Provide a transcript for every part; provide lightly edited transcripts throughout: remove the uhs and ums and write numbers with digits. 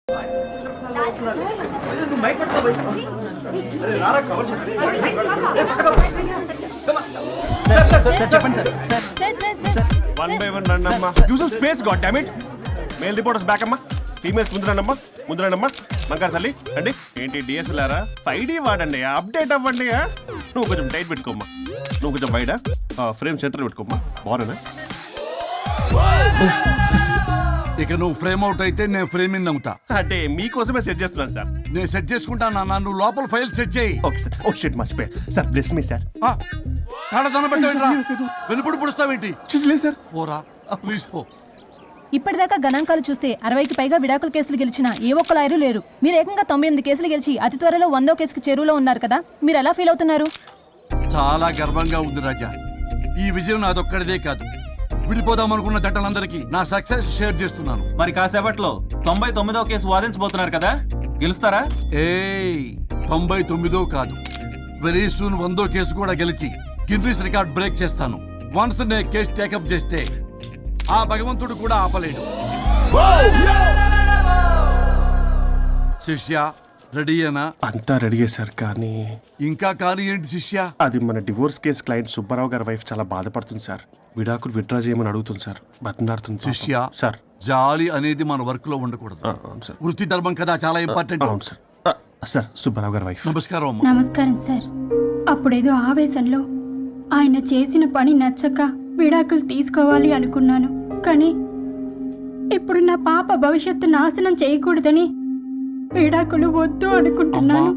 One by one రండి అమ్మా. Use space god damn it. Male reporters back అమ్మా. Females ముందురండమ్మా. మంగారు తల్లి అండి. ఏంటి డిఎస్ఎల్ఆరా? 5D వాడండి, అప్డేట్ అవ్వండి. నువ్వు కొంచెం టైట్ పెట్టుకోమ్మా. నువ్వు కొంచెం బయట ఫ్రేమ్ సెంటర్ పెట్టుకోమ్మా. బాగున్నా? ఇక నువ్వు ఫ్రేమ్ అవుట్ అయితే నేను ఫ్రేమ్ ఇన్ అవుతా. అంటే మీకోసమే సెట్ చేస్తున్నాను సార్. నేను సెట్ చేసుకుంటాను నాన్న, నువ్వు లోపల ఫైల్ సెట్ చేయి. Okay sir. ఓ షిట్ మర్చిపోయా సార్. Bless me sir. కాళ్ళ పెట్టేంట్రా, వెనుపుడు పుడుస్తావేంటి? లేదు సార్. పోరా ప్లీజ్ పో. ఇప్పటిదాకా గణాంకాలు చూస్తే 60కి పైగా విడాకుల కేసులు గెలిచిన ఏ ఒక్క లాయరు లేరు. మీరు ఏకంగా 98 కేసులు గెలిచి అతి త్వరలో 100వ కేసుకి చెరువులో ఉన్నారు కదా, మీరు ఎలా ఫీల్ అవుతున్నారు? చాలా గర్వంగా ఉంది రాజా. ఈ విజయం నాదొక్కడిదే కాదు, విడిపోదాం అనుకున్న జంటలందరికీ నా సక్సెస్ షేర్ చేస్తున్నాను. మరి కాసేపట్లో 99వ కేసు వాదించబోతున్నారు కదా, గెలుస్తారా? 99 కాదు, వెరీ సూన్ 100వ కేసు కూడా గెలిచి గిన్నిస్ రికార్డ్ బ్రేక్ చేస్తాను. వన్స్ నే కేసు టేకప్ చేస్తే ఆ భగవంతుడు కూడా ఆపలేడు. శిష్య రెడీయేనా? అంతా రెడీ సార్. కానీ ఇంకా కానీ ఏంటి శిష్య? అది మన డివోర్స్ కేసు క్లయింట్ సుబ్బారావు గారి వైఫ్ చాలా బాధపడుతుంది సార్. విడాకులు విత్డ్రా చేయమని అడుగుతుంది సార్. బతినాడుతుంది శిష్య. సార్ జాలి అనేది మన వర్క్ లో ఉండకూడదు. అవును సార్. వృత్తి ధర్మం కదా, చాలా ఇంపార్టెంట్. అవును సార్. సార్ సుబ్బారావు గారి వైఫ్. నమస్కారం అమ్మా. నమస్కారం సార్. అప్పుడేదో ఆవేశంలో ఆయన చేసిన పని నచ్చక విడాకులు తీసుకోవాలి అనుకున్నాను. కానీ ఇప్పుడు నా పాప భవిష్యత్తు నాశనం చేయకూడదని విడాకులు వద్దు అనుకుంటున్నాను.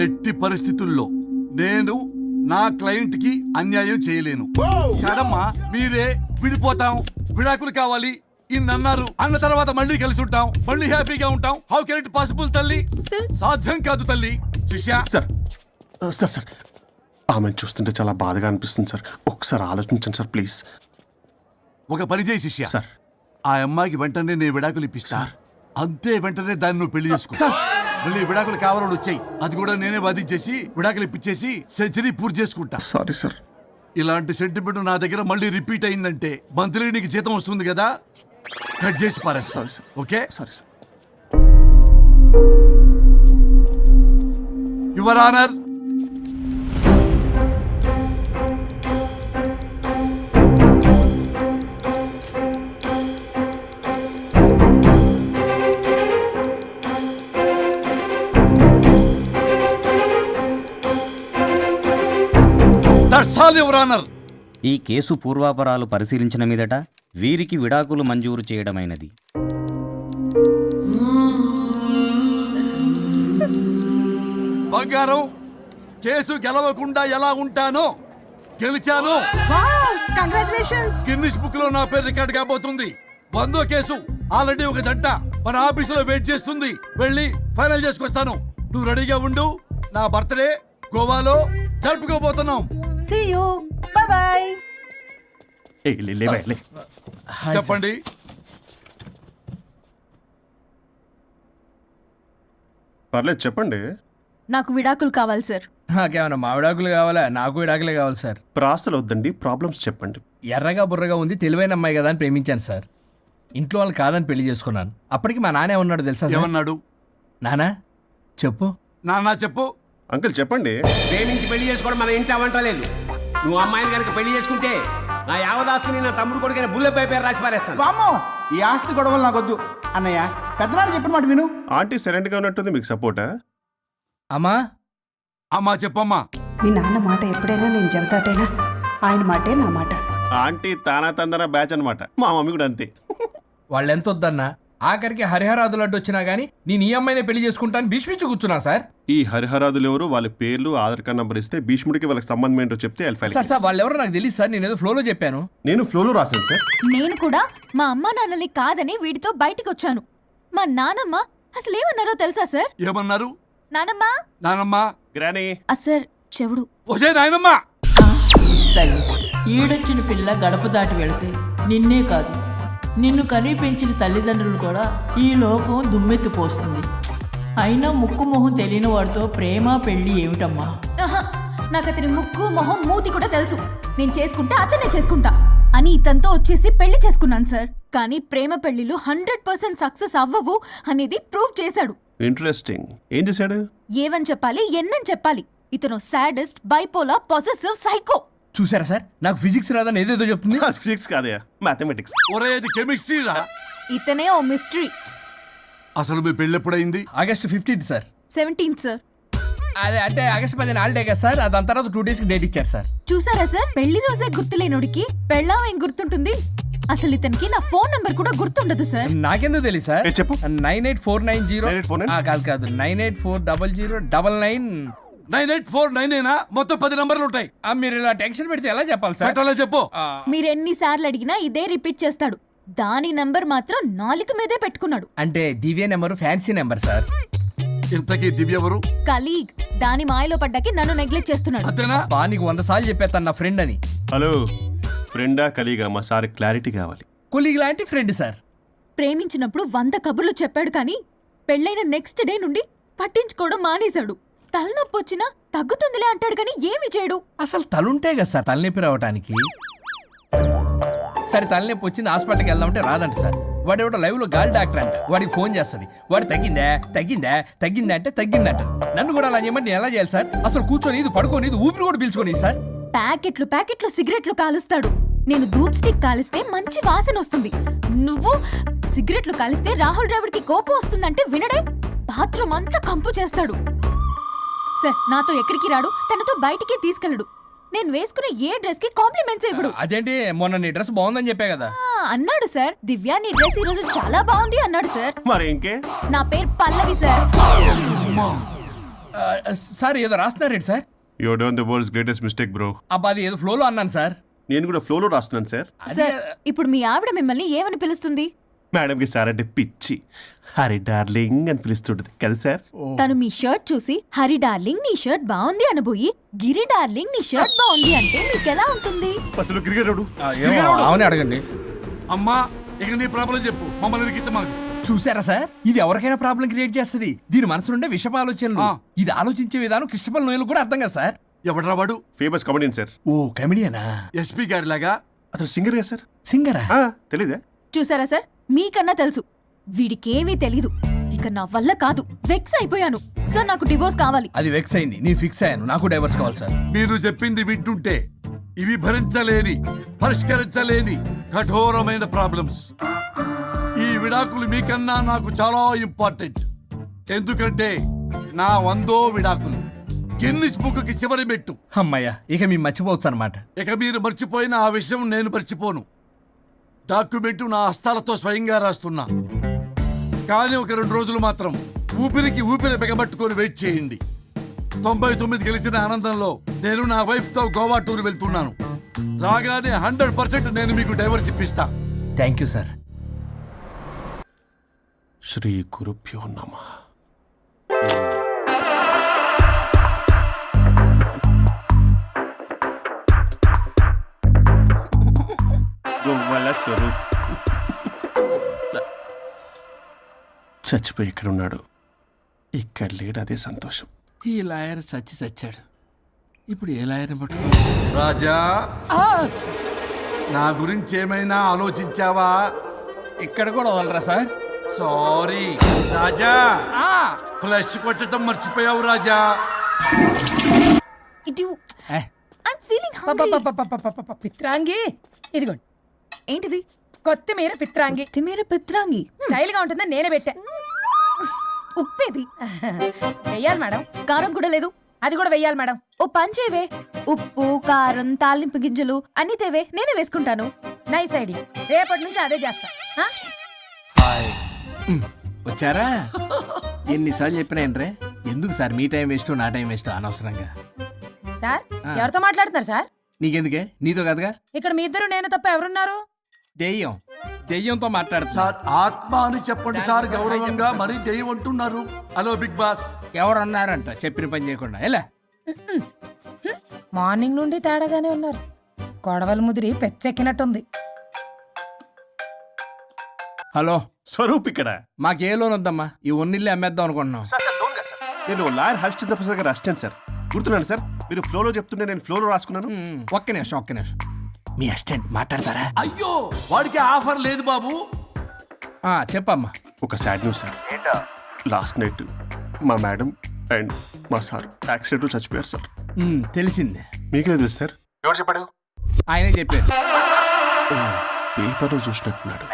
ఎట్టి పరిస్థితుల్లో నేను నా క్లయింట్ కి అన్యాయం చేయలేను. కాదమ్మా, మీరే విడిపోతాం, విడాకులు కావాలి ఇన్నన్నారు అన్న తర్వాత మళ్ళీ కలిసి ఉంటాం, మళ్ళీ హ్యాపీగా ఉంటాం. హౌ కెన్ ఇట్ పాసిబుల్ తల్లి? సాధ్యం కాదు తల్లి. శిష్య సార్ సార్ సార్ ఆమెను చూస్తుంటే చాలా బాధగా అనిపిస్తుంది సార్. ఒకసారి ఆలోచించండి సార్ ప్లీజ్. ఒక పని చేయి శిష్య. సార్ ఆ అమ్మాయికి వెంటనే నేను విడాకులు ఇప్పిస్తా. అంతే, వెంటనే దాన్ని నువ్వు పెళ్లి చేసుకో. మళ్ళీ విడాకులు కావాలని వచ్చాయి, అది కూడా నేనే వాదించేసి విడాకులు ఇప్పించేసి సెంచరీ పూర్తి చేసుకుంటా. Sorry sir. ఇలాంటి సెంటిమెంట్ నా దగ్గర మళ్ళీ రిపీట్ అయిందంటే మంత్లీ నీకు జీతం వస్తుంది కదా, కట్ చేసి పారేస్తా. Okay? Sorry sir. Your honour, ఈ కేసు పూర్వాపరాలు పరిశీలించిన మీదట వీరికి విడాకులు మంజూరు చేయడమైనది. బంగారం, కేసు గెలవకుండా ఎలా ఉంటానో గెలిచాను. గిన్నిస్ బుక్ లో నా పేరు రికార్డ్ కాబోతుంది. 100వ కేసు ఆల్రెడీ ఒక జంట మన ఆఫీసులో వెయిట్ చేస్తుంది. వెళ్ళి ఫైనల్ చేసుకొస్తాను. నువ్వు రెడీగా ఉండు. నా బర్త్డే గోవాలో జరుపుకోబోతున్నాం. See you. Bye bye. చెప్పండి. పర్లేదు చెప్పండి. నాకు విడాకులు కావాలి సార్. నాకేమన్నా మా విడాకులు కావాలా? నాకు విడాకులే కావాలి సార్. ప్రాసలు వద్దండి, ప్రాబ్లమ్స్ చెప్పండి. ఎర్రగా బుర్రగా ఉంది, తెలివైన అమ్మాయి కదా అని ప్రేమించాను సార్. ఇంట్లో వాళ్ళు కాదని పెళ్లి చేసుకున్నాను. అప్పటికి మా నాన్న ఏమన్నాడు తెలుసా? ఏమన్నాడు? నానా చెప్పు. నాన్న చెప్పు. అంకుల్ చెప్పండి. ప్రేమించి పెళ్లి చేసుకోవడం మన ఇంటి అవంటలేదు. నువ్వు అమ్మాయిని కనుక పెళ్లి చేసుకుంటే నా యావదాస్తుని నా తమ్ముడు కొడుకైన బుల్లెపై పేరు రాసి పారేస్తాను. వామ్మో, ఈ ఆస్తి గొడవలు నాకొద్దు. అన్నయ్య, పెద్దనాడు చెప్పిన మాట విను. ఆంటీ సైలెంట్ గా ఉన్నట్టుంది, మీకు సపోర్టా? అమ్మా అమ్మా చెప్పమ్మా. మీ నాన్న మాట ఎప్పుడైనా నేను చెబుతాటేనా? ఆయన మాటే నా మాట. ఆంటీ తానా తందన బ్యాచ్ అనమాట. మా మమ్మీ కూడా అంతే. వాళ్ళు ఎంత వద్దన్నా ఆఖరికి హరిహరాదులు అడ్డు వచ్చినా గానీ నేను ఈ అమ్మాయినే పెళ్లి చేసుకుంటాను భీష్మించి కూర్చున్నా సార్. ఈ హరిహరాదులు ఎవరు, వాళ్ళ పేర్లు ఆధార్ కార్డ్ నంబర్ ఇస్తే భీష్ముడికి వాళ్ళకి సంబంధం ఏంటో చెప్తే సార్ వాళ్ళు ఎవరో నాకు తెలియదు సార్. నేను ఏదో ఫ్లోలో చెప్పాను. నేను ఫ్లోలో రాశాను సార్. నేను కూడా మా అమ్మా నాన్నని కాదని వీడితో బయటికి వచ్చాను. మా నానమ్మ అసలు ఏమన్నారో తెలుసా సార్? ఏమన్నారు? నానమ్మ నానమ్మ గ్రానీ సార్ చెవుడు. ఒసే నాయనమ్మ, ఈడొచ్చిన పిల్ల గడప దాటి వెళితే నిన్నే కాదు, నిన్ను కనీ పెంచిన తల్లిదండ్రులు కూడా ఈ లోకం దుమ్మెత్తిపోస్తుంది. అయినా ముక్కు మొహం తెలియని వాడితో ప్రేమ పెళ్లి ఏమిటమ్మా? నాకు అతని ముక్కు మొహం మూతి కూడా తెలుసు. నేను చేసుకుంటా, అతనే చేసుకుంటా. అని ఇతనితో వచ్చేసి పెళ్లి చేసుకున్నాను సార్. కానీ ప్రేమ పెళ్లిలు 100% సక్సెస్ అవ్వవు అనేది ప్రూవ్ చేశాడు. ఇంట్రెస్టింగ్. ఏం చేశాడు? ఏవని చెప్పాలి, ఎన్నని చెప్పాలి. ఇతను సాడెస్ట్, బైపోలా, పొసెసివ్, సైకో. చూసారా సార్, నాకు ఫిజిక్స్ రాదని ఏదేదో చెప్తుంది. ఫిజిక్స్ కాదయా, మ్యాథమెటిక్స్. ఒరే ఇది కెమిస్ట్రీ రా. ఇతనే ఓ మిస్టరీ. అసలు మీ పెళ్ళి ఎప్పుడైంది? August 15th sir. 17th sir. అదే అంటే ఆగస్ట్ 10 హాలిడే కదా సార్, దాని తర్వాత 2 days కి డేట్ ఇచ్చారు సార్. చూసారా సార్, పెళ్లి రోజే గుర్తులేనుడికి పెళ్ళాం ఏం గుర్తుంటుంది? అసలు ఇతనికి నా ఫోన్ నంబర్ కూడా గుర్తుండదు సార్. నాకెందుకు తెలియదు సార్. ఏ చెప్పు. 98490 98490? కాదు 9840099. 98499 మొత్తం 10 నంబర్లు ఉంటాయి. మీరు ఇలా టెన్షన్ పెడితే ఎలా చెప్పాలి సార్? పెట్టాలో చెప్పు. మీరు ఎన్నిసార్లు అడిగినా ఇదే రిపీట్ చేస్తాడు. దాని నంబర్ మాత్రం నాలుక మీదే పెట్టుకున్నాడు. అంటే దివ్య నెంబర్ ఫ్యాన్సీ నెంబర్ సార్. ఇంతకీ దివ్య ఎవరు? కలీగ్. దాని మాయలో పడ్డాకి నన్ను నెగ్లెక్ట్ చేస్తున్నాడు. అంతేనా? నీకు 100 సార్లు చెప్పేస్తాను నా ఫ్రెండ్ అని. హలో, ఫ్రెండా కలీగా? మా సార్ క్లారిటీ కావాలి. కొలీగ్ లాంటి ఫ్రెండ్ సార్. ప్రేమించినప్పుడు 100 కబుర్లు చెప్పాడు కానీ పెళ్ళైన నెక్స్ట్ డే నుండి పట్టించుకోవడం మానేశాడు. తలనొప్పి వచ్చినా తగ్గుతుందిలే అంటాడు కానీ ఏమి చేయడు. అసలు తలుంటే కదా సార్ తలనొప్పి రావటానికి. సరే తలనొప్పి వచ్చింది హాస్పిటల్కి వెళ్దామంటే రాదంట సార్. వాడు ఎవడో లైవ్ లో గాలి డాక్టర్ అంట, వాడికి ఫోన్ చేస్తుంది. వాడు తగ్గిందా అంటే తగ్గిందంట. నన్ను కూడా అలా చేయమంటే నేను ఎలా చేయాలి సార్? అసలు కూర్చొని ఇది పడుకోని ఇది ఊపిరి కూడా పీల్చుకొని సార్. ప్యాకెట్లు సిగరెట్లు కాలుస్తాడు. నేను ధూప్ స్టిక్ కాలిస్తే మంచి వాసన వస్తుంది. నువ్వు సిగరెట్లు కాలిస్తే రాహుల్ ద్రావిడ్కి కోపం వస్తుందంటే వినడే. బాత్రూమ్ అంతా కంపు చేస్తాడు. సార్ నాతో ఎక్కడికి రాడు, తనతో బయటికి తీసుకెళ్ళడు. నేను వేసుకునే ఏ డ్రెస్ కి కాంప్లిమెంట్స్ ఇవ్వడు. అదేంటి, మొన్న నీ డ్రెస్ బాగుందని చెప్పా కదా. అన్నాడు సార్. దివ్య నీ డ్రెస్ ఈ రోజు చాలా బాగుంది అన్నాడు సార్. మరి ఇంకే? నా పేరు పల్లవి సార్. సార్ ఏదో రాస్తున్నారేంటి sir? You done the world's greatest mistake bro. అబ్బా అది ఏదో ఫ్లోలో అన్నాను సార్. నేను కూడా ఫ్లోలో రాస్తున్నాను సార్. సార్ ఇప్పుడు మీ ఆవిడ మిమ్మల్ని ఏమని పిలుస్తుంది? మేడంకి సార్ అంటే పిచ్చి. హరి డార్లింగ్ అని పిలుస్తుంటది కదా సార్. తను మీ షర్ట్ చూసి హరి డార్లింగ్ నీ షర్ట్ బాగుంది అనబోయి గిరి డార్లింగ్ నీ షర్ట్ బాగుంది అంటే మీకు ఎలా ఉంటుంది? పత్తులు క్రికెటరు. అవునే అడగండి. అమ్మా ఇక నీ ప్రాబ్లం చెప్పు, మమ్మల్ని ఇరికించమాకు. చూసారా సార్, ఇది ఎవరికైనా ప్రాబ్లం క్రియేట్ చేస్తుంది. దీని మనసు నుండే విషప ఆలోచనలు. ఇది ఆలోచించే విధానం కృష్ణపల్ నోయలు కూడా అర్థం కదా సార్. ఎవడరా వాడు? Famous comedian sir. ఓ కమెడియనా? ఎస్పీ గారి లాగా? అతను సింగర్ కదా సార్. సింగరా? తెలీదా? చూసారా సార్, మీకన్నా తెలుసు. వీడికేమీ తెలీదు. ఇక నా వల్ల కాదు, వెక్స్ అయిపోయాను సార్. నాకు డివోర్స్ కావాలి. అది వెక్స్ అయింది, నేను ఫిక్స్ అయ్యాను. నాకు డైవర్స్ కావాలి సార్. మీరు చెప్పింది వింటుంటే ఇవి భరించలేని, పరిష్కరించలేని కఠోరమైన ప్రాబ్లమ్స్. ఈ విడాకులు మీకన్నా నాకు చాలా ఇంపార్టెంట్. ఎందుకంటే నా 100వ విడాకులు గిన్నిస్ బుక్కి చివరి మెట్టు. అమ్మయ్య, ఇక మేము మర్చిపోవచ్చు అనమాట. ఇక మీరు మర్చిపోయిన ఆ విషయం నేను మర్చిపోను. డాక్యుమెంటు నా హస్తాలతో స్వయంగా రాస్తున్నా. కానీ ఒక 2 రోజులు మాత్రం ఊపిరికి ఊపిరి బిగబట్టుకొని వెయిట్ చేయండి. 99 గెలిచిన ఆనందంలో నేను నా వైఫ్తో గోవా టూర్ వెళ్తున్నాను. రాగానే 100% నేను మీకు డైవర్స్ ఇప్పిస్తా. Thank you sir. శ్రీ గురుభ్యో నమః. చచ్చిపోయి ఇక్కడ ఉన్నాడు, ఇక్కడ లేడు, అదే సంతోషం. ఈ లాయర్ చచ్చాడు. ఇప్పుడు ఏ లాయర్ పట్టు? రాజా, నా గురించి ఏమైనా ఆలోచించావా? ఇక్కడ కూడా వదలరా సార్? సారీ రాజా, ఫ్లష్ కొట్టడం మర్చిపోయావు రాజా. పిత్రాంగి ఇదిగోండి. ఏంటిది? కొత్తిమీర పిత్రాంగి. పిత్రాంగి స్టైల్ గా ఉంటుందని నేనే పెట్టా. ఉప్పేది వెయ్యాలి మేడం. కారం కూడా లేదు. అది కూడా వెయ్యాలి మేడం. ఓ పంచేవే, ఉప్పు కారం తాలింపు గింజలు అన్ని తేవే, నేనే వేసుకుంటాను. Nice idea. రేపటి నుంచి అదే చేస్తా. వచ్చారా? ఎన్నిసార్లు చెప్పినాయంట్రే, ఎందుకు సార్ మీ టైం వేస్ట్ నా టైం వేస్ట్ అనవసరంగా? సార్ ఎవరితో మాట్లాడుతున్నారు సార్? నీకెందుకే, నీతో కదగా. ఇక్కడ మీ ఇద్దరు నేను తప్ప ఎవరున్నారు? దెయ్యంతో మాట్లాడుతున్నా. సార్ ఆత్మ అని చెప్పండి సార్, గౌరవంగా. మరీ దెయ్యం అంటున్నారు. Hello Big Boss. ఎవరు అన్నారంట చెప్పిన పని చేయకుండా? ఎలా మార్నింగ్ నుండి తేడాగానే ఉన్నారు. గొడవల ముదిరి పెచ్చెక్కినట్టుంది. హలో స్వరూప్ ఇక్కడ. మాకే లోన్ వద్దమ్మా, ఈ ఒన్నిల్లు అమ్మేద్దాం అనుకుంటున్నాం. నేను లాయర్ హరిశ్చంద్ర ప్రసాద్ గారు అసిస్టెంట్ సార్. గుర్తున్నాను సార్, మీరు ఫ్లోలో చెప్తుంటే నేను ఫ్లోలో రాసుకున్నాను. ఒక్క నిమిషం. మీ అసిస్టెంట్ మాట్లాడతారా? అయ్యో వాడికి ఆఫర్ లేదు బాబు. చెప్పమ్మా. ఒక sad news sir. Last night మా మేడం అండ్ మా సార్ యాక్సిడెంట్ చచ్చిపోయారు సార్. తెలిసిందే. మీకే తెలుసు సార్. ఎవరు చెప్పాడు? ఆయనే చెప్పారు. పేపర్లో చూసినట్టున్నాడు.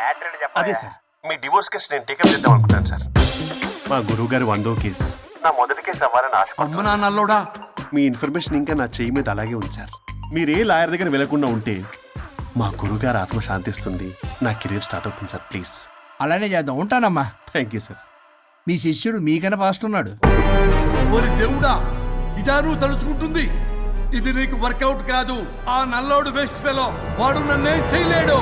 అదే సార్, మీ డివోర్స్ కేసు నేను టేకప్ చేద్దాం అనుకుంటాను సార్. మా గురువు గారి 100వ కేసు నా మొదటి కేసు అవ్వాలని ఆశ. అమ్మ నాన్నల్లోడా, మీ ఇన్ఫర్మేషన్ ఇంకా నా చెయ్యి మీద అలాగే ఉంది సార్. మీరు ఏ లాయర్ దగ్గర వెళ్లకుండా ఉంటే మా గురువుగారు ఆత్మ శాంతిస్తుంది, నా కెరీర్ స్టార్ట్ అవుతుంది సార్. ప్లీజ్ అలానే చేద్దాం. ఉంటానమ్మా. Thank you sir. మీ శిష్యుడు మీకన్నా ఫాస్ట్ ఉన్నాడు. ఓరి దేవుడా, ఇదా నువ్వు తలుచుకుంటుంది? ఇది నీకు వర్కౌట్ కాదు. ఆ నల్లోడు వేస్ట్ ఫెలో, వాడు నన్నేం చేయలేడు.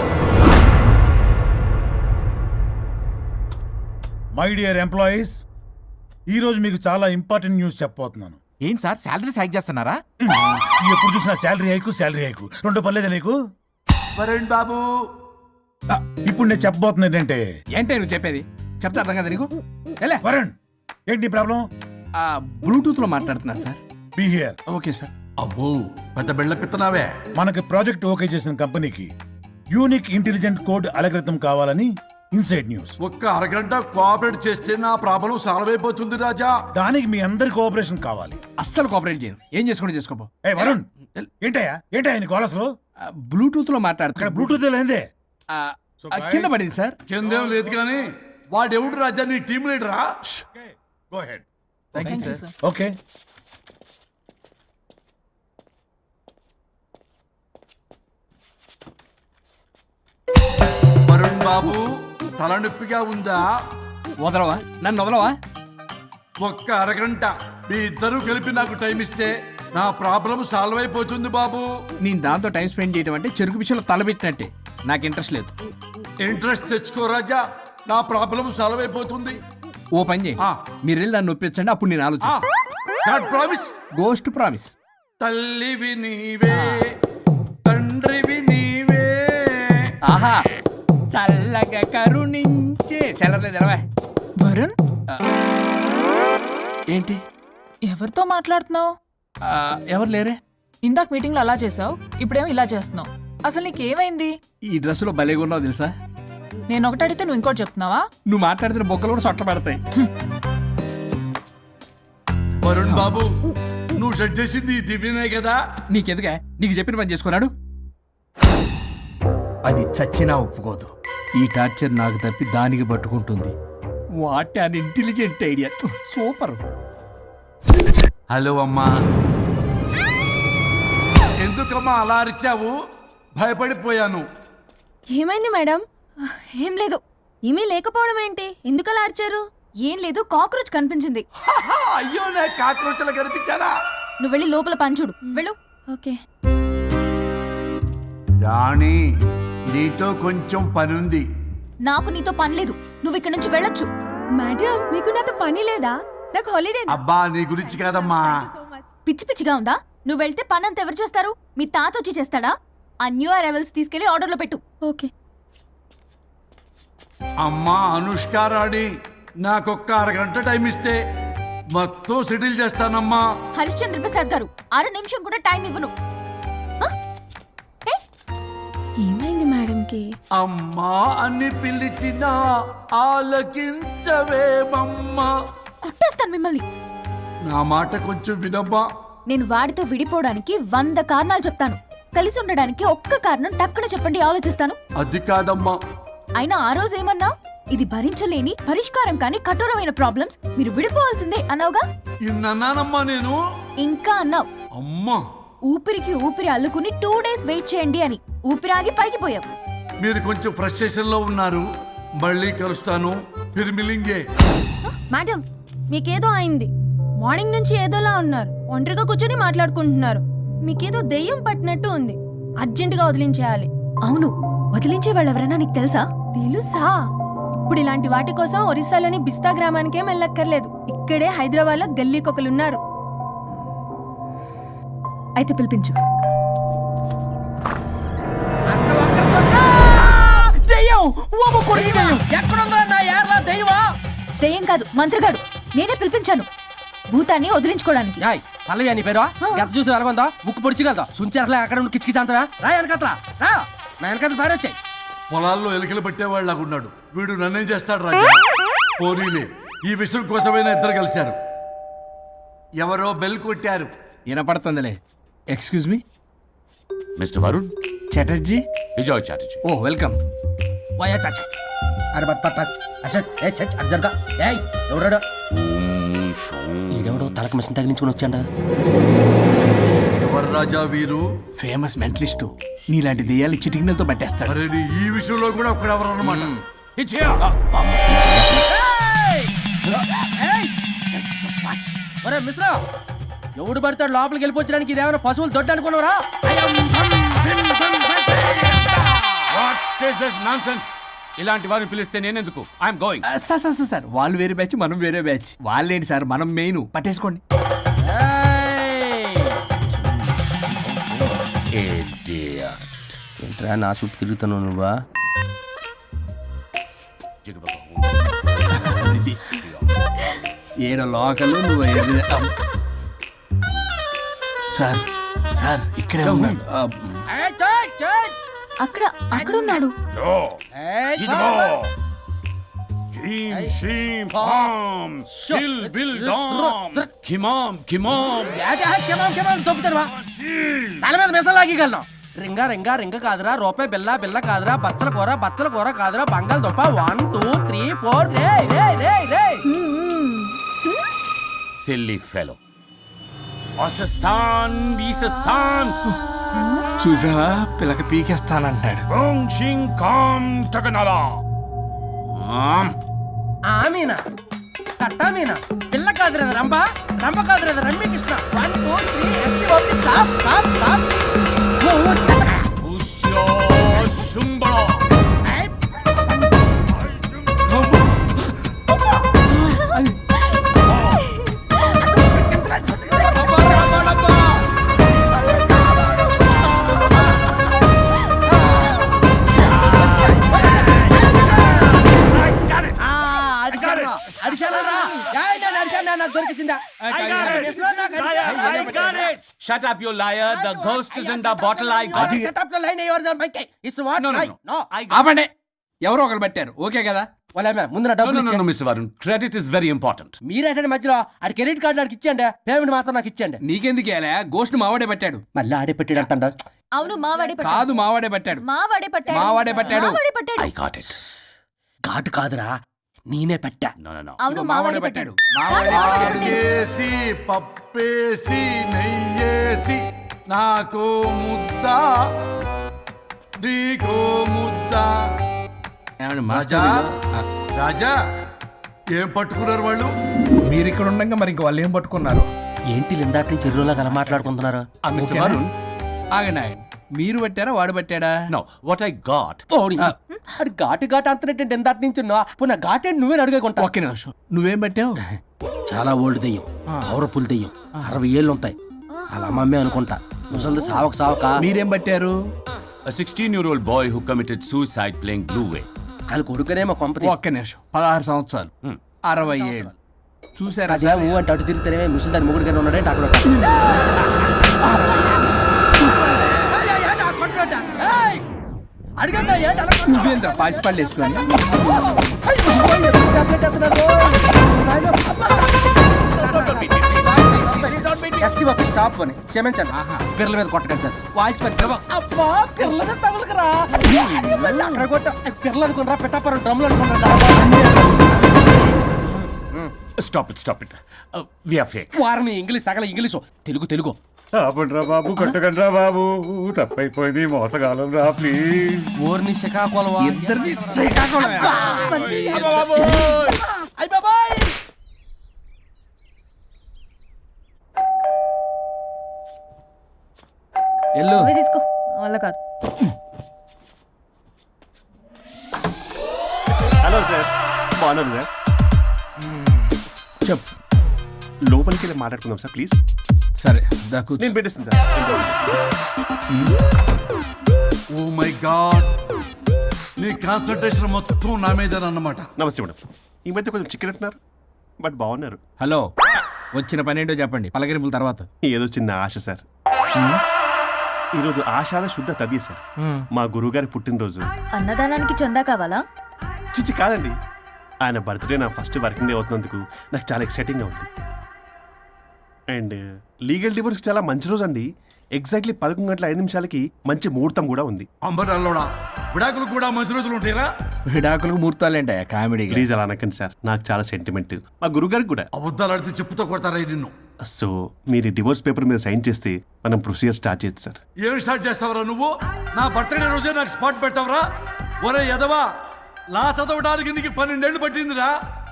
మై డియర్ ఎంప్లాయీస్, ఈరోజు మీకు చాలా ఇంపార్టెంట్ న్యూస్ చెప్పబోతున్నాను. ఏంటి సార్ శాలరీస్ హైక్ చేస్తున్నారా? ఎప్పుడు చూసినా శాలరీ హైకు రెండు పర్లేదా నీకు? వరుణ్ బాబు, ఇప్పుడు నేను చెప్పబోతున్నా ఏంటంటే, ఏంటే నువ్వు చెప్పేది? చెప్తా అర్థం కదా నీకు? ఎలా వరుణ్, ఏంటి ప్రాబ్లం? బ్లూటూత్ లో మాట్లాడుతున్నా sir. Be here. Okay sir. అబ్బో పెద్ద బిళ్ళ పిత్తనావే. మనకి ప్రాజెక్ట్ ఓకే చేసిన కంపెనీకి యూనిక్ ఇంటెలిజెంట్ కోడ్ అలకృతం కావాలని ఇన్సైడ్ న్యూస్. ఒక్క అరగంట కోఆపరేట్ చేస్తే నా ప్రాబ్లం సాల్వ్ అయిపోతుంది రాజా. దానికి మీ అందరి కోఆపరేషన్ కావాలి. అస్సలు కోఆపరేట్ చేయను. ఏం చేసుకోండి చేసుకోపో. ఏ వరుణ్, ఏంటయ్యా నీ కాలస్లో? బ్లూటూత్ లో ఇక్కడ మాట్లాడుతున్నా. బ్లూటూత్ లేదే. కింద పడింది సార్. కిందేం లేదు కానీ వాడెవడు రాజా, నీ టీం లీడరా? Go ahead. ఓకే. వరుణ్ బాబు, తలనొప్పిగా ఉందా? వదలవా? నన్ను వదలవా? ఒక్క అరగంట మీ ఇద్దరూ కలిపి నాకు టైం ఇస్తే నా ప్రాబ్లం సాల్వ్ అయిపోతుంది బాబు. నేను దాంతో టైం స్పెండ్ చేయడం అంటే చెరుకు పిచ్చలో తలబెట్టినట్టే. నాకు ఇంట్రెస్ట్ లేదు. ఇంట్రెస్ట్ తెచ్చుకో రాజా, నా ప్రాబ్లం సాల్వ్ అయిపోతుంది. ఓ పని చేయి, మీరు వెళ్ళి నన్ను ఒప్పించండి, అప్పుడు నేను ఆలోచిస్తాను. ప్రామిస్. Ghost promise. తల్లివి నీవే, తండ్రివి నీవే. ఆహా, చల్లగా కరుణించే. చల్లలేదు ఎలవా. వరుణ్, ఏంటి? ఎవరితో మాట్లాడుతున్నావు? ఎవరు లేరే? ఇందాక మీటింగ్ లో అలా చేసావు, ఇప్పుడేమో ఇలా చేస్తున్నావు. అసలు నీకేమైంది? ఈ డ్రెస్సులో భలేగా ఉన్నావు తెలుసా? నేను ఒకటి అడిగితే నువ్వు ఇంకోటి చెప్తున్నావా? నువ్వు మాట్లాడితే బొక్కలు కూడా సొట్ట పడతాయి. వరుణ్ బాబు, నువ్వు సెట్ చేసింది ఈ దివ్యనే కదా? నీకెందుకే? నీకు చెప్పిన పని చేసుకున్నాడు. అది చచ్చినా ఒప్పుకోదు. ఈ టార్చర్ నాకు తప్పి దానికి పట్టుకుంటుంది. What an intelligent idea. Super. Hello అమ్మా. ఎందుకమ్మా అలా అరిచావు? భయపడిపోయాను. ఏమైంది మేడం? ఏం లేదు. ఏమీ లేకపోవడం ఏంటి? ఎందుకలా అరిచారు? ఏం లేదు, కాక్రోచ్ కనిపించింది. అయ్యో, నా కాక్రోచ్లు కనిపించారా? నువ్వు వెళ్ళి లోపల పని చూడు. వెళ్ళు. ఓకే. రాణి, నీతో కొంచెం పనుంది. నాకు నీతో పని లేదు. నువ్వు ఇక్కడ నుంచి వెళ్ళొచ్చు. మేడం, మీకు నాతో పని లేదా? నాకు హాలిడే. అబ్బా, నీ గురించి కాదమ్మా. పిచ్చి పిచ్చిగా ఉందా? నువ్వు వెళ్తే పని అంతా ఎవరు చేస్తారు? మీ తాత వచ్చి చేస్తాడా? ఆ న్యూ అరైవల్స్ తీసుకెళ్లి ఆర్డర్లో పెట్టు. ఓకే. అమ్మా అనుష్క రాణి, నాకొక్క అరగంట టైం ఇస్తే మొత్తం సెటిల్ చేస్తానమ్మా. హరిశ్చంద్ర ప్రసాద్ గారు, 6 నిమిషం కూడా టైం ఇవ్వను. ఏమైంది మేడంకి? అమ్మా అని పిలిచినా ఆలకించవేమమ్మా. కుట్టేస్తాను మిమ్మల్ని. నా మాట కొంచెం వినమ్మా. నేను వాడితో విడిపోవడానికి 100 కారణాలు చెప్తాను. కలిసి ఉండడానికి ఒక్క కారణం టక్కున చెప్పండి, ఆలోచిస్తాను. అది కాదమ్మా. అయినా ఆ రోజు ఏమన్నా? ఇది భరించలేని పరిష్కారం కాని కఠోరమైన ప్రాబ్లమ్స్, మీరు విడిపోవాల్సిందే అన్నావుగా. ఇన్నానమ్మా నేను. ఇంకా అన్నావు. అమ్మా, ఊపిరికి ఊపిరి అల్లుకుని 2 days వెయిట్ చేయండి అని. ఊపిరాగి పైకి పోయావు. మీరు కొంచెం ఫ్రస్ట్రేషన్ లో ఉన్నారు. మళ్ళీ కలుస్తాను. ఫిర్మిలింగే. మేడం, మీకేదో అయింది. మార్నింగ్ నుంచి ఏదోలా ఉన్నారు. ఒంటరిగా కూర్చొని మాట్లాడుకుంటున్నారు. మీకేదో దెయ్యం పట్టినట్టు ఉంది. అర్జెంటుగా వదిలించేయాలి. అవును, వదిలించే వాళ్ళెవరైనా నీకు తెలుసా? తెలుసా? ఇప్పుడు ఇలాంటి వాటి కోసం ఒరిస్సాలోని బిస్తా గ్రామానికేం వెళ్ళక్కర్లేదు. ఇక్కడే హైదరాబాద్లో గల్లీకొకలున్నారు. అయితే పిలిపించు. దెయ్యం కాదు, మంత్రగాడు. నేనే పిలిపించాను భూతాన్ని వదిలించుకోవడానికి. పల్లవి అని పేరు గత చూసి వెలగొందా ముక్కు పొడిచిగలదా సుంచరలే అక్కడ ఉండి కిచకిచ అంతవా రా వెనకత్రా రా నా వెనకత్ర పారి వచ్చాయి. పొలాల్లో ఎలికలు పట్టేవాళ్ళగా ఉన్నాడు వీడు. నన్నేం చేస్తాడు రాజా? పోనీలే, ఈ విషయం కోసమైనా ఇద్దరు కలిశారు. ఎవరో బెల్ కొట్టారు. వినపడుతుందిలే. Excuse me mister Varun Chatterjee. Vijay Chatterjee. Oh welcome. వాయా చాచా అరే బట్ బట్ బట్ అశోక్ ఏ సచ్ అర్జర్గా ఏయ్ ఎవరాడు? ఈడెవడో తలకు మిషన్ తగిలించుకుని వచ్చాడా? ఎవరు రాజా వీరు? Famous mentalist. నీలాంటి దెయ్యాలు చిటికినలతో పట్టేస్తాడు. అరే నీ ఈ విషయంలో కూడా ఒకడెవరు అన్నమాట. ఒరే మిశ్రా, ఎవడు పడతాడు లోపలికి వెళ్ళిపోవడానికి? ఇదేమైనా పశువులు దొడ్డు అనుకున్నారా? ఇలాంటి వారిని పిలిస్తే నేనెందుకు? I'm going. సార్ వాళ్ళు వేరే బ్యాచ్, మనం వేరే బ్యాచ్. వాళ్ళేంటి సార్, మనం మెయిన్. పట్టేసుకోండి. ఏంట్రా నా చుట్టూ తిరుగుతున్నావు నువ్వా? ఏడో లోకలు నువ్వు సార్ సార్ ఇక్కడే ఉన్నాడు. అక్కడ అక్కడ ఉన్నాడు. తల మీద మెసలాగలను. రింగా రింగా రింగ కాదురా, రూపాయి బిల్ల బిల్ల కాదురా, బచ్చల కూర కాదురా, బంగాళదుంప 1 2 3 4 రే రే రే రే. Silly fellow. అసస్థాన్ బీసస్థాన్. చూసావా, పిల్లకి పీకేస్తానంటాడు. ఆమీనా కట్టామీనా పిల్ల కాదురా రంభ, రంభ కాదురా Ramya Krishna. 1 2 3 stop stop stop. Shut up, you liar. The ghost is in the bottle. I got it. Shut up the line. Yours are my case. It's what? No. ఆపండి. ఎవరో ఒకరు పెట్టారు. ఓకే కదా? వాళ్ళ ముందు నా డబ్బులు No, Mr. Varun. Credit is very important. మీరేటండి మధ్యలో ఆడి క్రెడిట్ కార్డు నాకు ఇచ్చేయండి, పేమెంట్ మాత్రం నాకు ఇచ్చేయండి. నీకెందుకు ఇలా గోస్ట్ మావాడే పెట్టాడు. మళ్ళీ ఆడే పెట్టాడు అంట. అవును మావాడే కాదు మావాడే పెట్టాడు. మావాడే పట్టాడు. I got it. ఘాటు కాదురా, నేనే పెట్టా. No. అవును మావాడే పట్టాడు. వేసి పప్పేసి నెయ్యేసి నాకు ముద్ద నీకో ముద్ద. రాజా రాజా ఏం పట్టుకున్నారు వాళ్ళు? మీరు ఇక్కడ ఉండగా మరి ఇంక వాళ్ళు ఏం పట్టుకున్నారు? ఏంటి ఇందాక చెరువులో కల మాట్లాడుకుంటున్నారు? Mr. Varun. ఆగండి. మీరు పట్టారా వాడు పట్టాడా? No, what I got. అది ఘాటు అంటున్నట్టు ఎందాటి నుంచి పునః ఘాటే నువ్వే అడుగుకుంటా. ఒకే నిమిషం. నువ్వేం పట్టావు? చాలా ఓల్డ్ దెయ్యం, పవర్ఫుల్ దెయ్యం, 60 ఏళ్ళు ఉంటాయి. అలా అమ్మమ్మే అనుకుంటా. ముసలి సావక. మీరేం పట్టారు? A 16-year-old boy who committed suicide playing Blue Whale. వాళ్ళు కొడుకునేమో కొంపతి. ఒక్క నిమిషం. 16 సంవత్సరాలు, 60 ఏళ్ళు. చూసారా? ఊ అంటే అటు తిరుగుతానే ముసలి దాని మొగుడు గానే ఉన్నాడే అక్కడ. నువ్వేంద్ర పాసిపళ్ళు వేసుకొని స్టాప్ అని క్షమించండి. పిల్లల మీద కొట్టకండి సార్. వాయిస్ పిల్లల మీద తగులుకరా అక్కడ కొట్ట. పిల్లలు అనుకున్నారా, పెట్టాపరం డ్రమ్లు అనుకున్నారా? Stop it. We are fake. వారిని ఇంగ్లీష్ తగల ఇంగ్లీషు తెలుగు. ఆపండ్రా బాబు, కొట్టకండ్రా బాబు, తప్పైపోయింది, మోసగాలం రా ప్లీజ్. ఊరిని శ్రీకాకుళం ఇద్దరిని శ్రీకాకుళం. ఎల్లు తీసుకో, వల్ల కాదు. హలో సార్, బాగున్నాను సార్. చెప్పు. లోపలికి వెళ్ళి మాట్లాడుకుందాం సార్ ప్లీజ్. సరే దాకు నేను పెట్టేస్తాను సార్. ఓ మై గాడ్, నీ కాన్సన్ట్రేషన్ మొత్తం నా మీద అన్నమాట. నమస్తే మేడం. ఈ మధ్య కొంచెం చికెన్ అంటున్నారు, బట్ బాగున్నారు. హలో, వచ్చిన పని ఏంటో చెప్పండి, పలకరింపుల తర్వాత. ఏదో చిన్న ఆశ సార్. ఈరోజు ఆషాఢ శుద్ధ తదియ సార్, మా గురువుగారి పుట్టినరోజు. అన్నదానానికి చందా కావాలా? చిచ్చి కాదండి, ఆయన బర్త్డే నా ఫస్ట్ వర్కింగ్ డే అవుతున్నందుకు నాకు చాలా ఎక్సైటింగ్గా ఉంది. అండ్ లీగల్ డివోర్స్కి చాలా మంచి రోజు అండి. ఎగ్జాక్ట్లీ 11:05 మంచి ముహూర్తం కూడా ఉంది. అంబరాల్లోడా విడాకులు కూడా మంచి రోజులు ఉంటాయిరా? విడాకులకు ముహూర్తాలేంటా కామెడీ? ప్లీజ్ అలా అనకండి సార్, నాకు చాలా సెంటిమెంట్, మా గురుగారికి కూడా. అబద్ధాలు ఆడితే చెప్పుతో కొడతారా నిన్ను? సో మీరు డివోర్స్ పేపర్ మీద సైన్ చేస్తే మనం ప్రొసీజర్ స్టార్ట్ చేయొచ్చు సార్. ఏమి స్టార్ట్ చేస్తావరా నువ్వు? నా బర్త్డే రోజే నాకు స్పాట్ పెడతావరా? ఒరే ఎదవా, లా చదవడానికి నీకు 12 ఏళ్ళు పట్టిందిరా.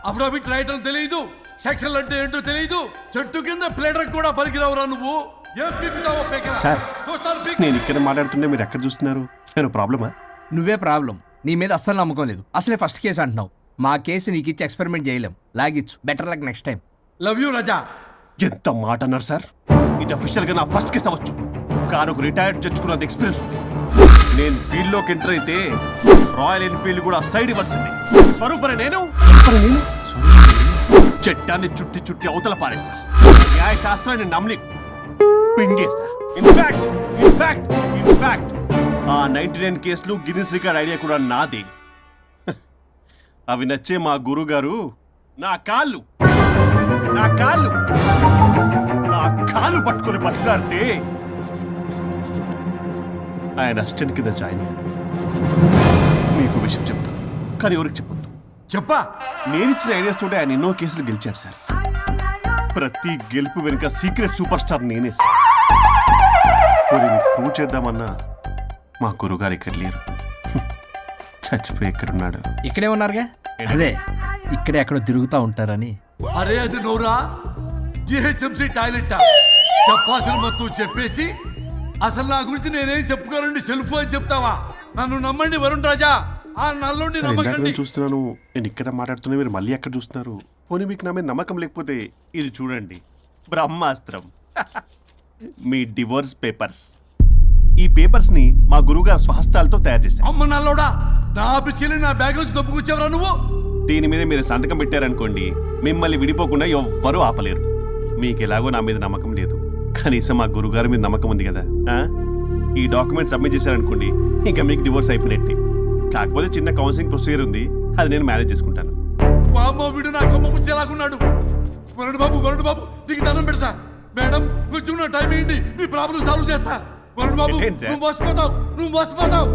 అఫిడవిట్ రాయటం తెలియదు, సెక్షన్లు అంటే ఏంటో తెలియదు, చెట్టు కింద ప్లేడర్ కూడా పలికిరావురా నువ్వు. ఏం పీకుతావో పీకరా. సార్ చూస్తాను పీక్. నేను ఇక్కడ మాట్లాడుతుంటే మీరు ఎక్కడ చూస్తున్నారు? నేను ప్రాబ్లమా? నువ్వే ప్రాబ్లం. నీ మీద అస్సలు నమ్మకం లేదు. అసలే ఫస్ట్ కేసు అంటున్నావు. మా కేసు నీకు ఇచ్చి ఎక్స్పెరిమెంట్ చేయలేం. లాగిచ్చు. Better luck next time. Love you Raza. ఎంత మాట అన్నారు సార్? ఇది అఫీషియల్ గా నా ఫస్ట్ కేసు అవ్వచ్చు, కానీ ఒక రిటైర్డ్ జడ్జ్ కున్నది ఎక్స్పీరియన్స్. నేను ఫీల్డ్ లోకి ఎంటర్ అయితే రాయల్ ఎన్ఫీల్డ్ కూడా సైడ్ ఇవ్వాల్సింది. స్వరూపరే నేను చట్టాన్ని చుట్టి చుట్టి అవతల పారేస్తా. న్యాయ శాస్త్రాన్ని నమ్మి పింగేస్తా. ఇన్ఫాక్ట్ ఆ 99 కేసులు గిన్నిస్ రికార్డ్ ఐడియా కూడా నాదే. అవి నచ్చే మా గురువు గారు నా కాళ్ళు పట్టుకొని బట్లాడితే ఆయన అసిస్టెంట్ కింద జాయిన్ అయ్యాను. మీకు విషయం చెప్తాను, కానీ ఎవరికి చెప్పొద్దు. చెప్పా. నేను ఇచ్చిన ఐడియాస్ తోటి ఆయన ఎన్నో కేసులు గెలిచాడు సార్. ప్రతి గెలుపు వెనుక సీక్రెట్ సూపర్ స్టార్ నేనే సార్. ప్రూవ్ చేద్దామన్నా మా గురుగారు ఇక్కడ లేరు. చచ్చిపోయి ఎక్కడున్నాడు? ఇక్కడే ఉన్నారుగా. అదే ఇక్కడే ఎక్కడో తిరుగుతూ ఉంటారని. అరే అది నోరా, జిహెచ్ఎంసీ టాయిలెట్ చెప్పాల్సిన మొత్తం చెప్పేసి అసలు నా గురించి నేనేం చెప్పుకోనండి సెల్ఫ్ అని చెప్తావా? నన్ను నమ్మండి వరుణ్ రాజా, ఆ నల్లుండి నమ్మకండి. చూస్తున్నాను, నేను ఇక్కడ మాట్లాడుతున్నా, మీరు మళ్ళీ ఎక్కడ చూస్తున్నారు? పోనీ మీకు నా మీద నమ్మకం లేకపోతే ఇది చూడండి, బ్రహ్మాస్త్రం. మీ డివోర్స్ పేపర్స్. ఈ పేపర్స్ ని మా గురువుగారు స్వహస్తాలతో తయారు చేశారు. అమ్మ నల్లోడా, నా ఆఫీస్కి వెళ్ళి నా బ్యాగ్ నుంచి దొబ్బుకొచ్చావరా నువ్వు? దీని మీద మీరు సంతకం పెట్టారనుకోండి, మిమ్మల్ని విడిపోకుండా ఎవ్వరూ ఆపలేరు. మీకు ఎలాగో నా మీద నమ్మకం లేదు, కనీసం మా గురుగారి మీద నమ్మకం ఉంది కదా. ఈ డాక్యుమెంట్ సబ్మిట్ చేశారనుకోండి, ఇంకా మీకు డివోర్స్ అయిపోయినట్టే. కాకపోతే చిన్న కౌన్సిలింగ్ ప్రొసీజర్ ఉంది, అది నేను మేనేజ్ చేసుకుంటాను. వీడు నా కొమ్మ గురించి ఎలాగున్నాడు? వరుణ్ బాబు నీకు దండం పెడతా. మేడం కొంచెం నా టైం ఏంటి, నీ ప్రాబ్లం సాల్వ్ చేస్తా. వరుణ్ బాబు ఏంటి సార్? నువ్వు మోసపోతావు.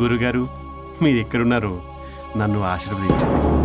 గురుగారు, మీరు ఎక్కడున్నారో నన్ను ఆశీర్వదించండి.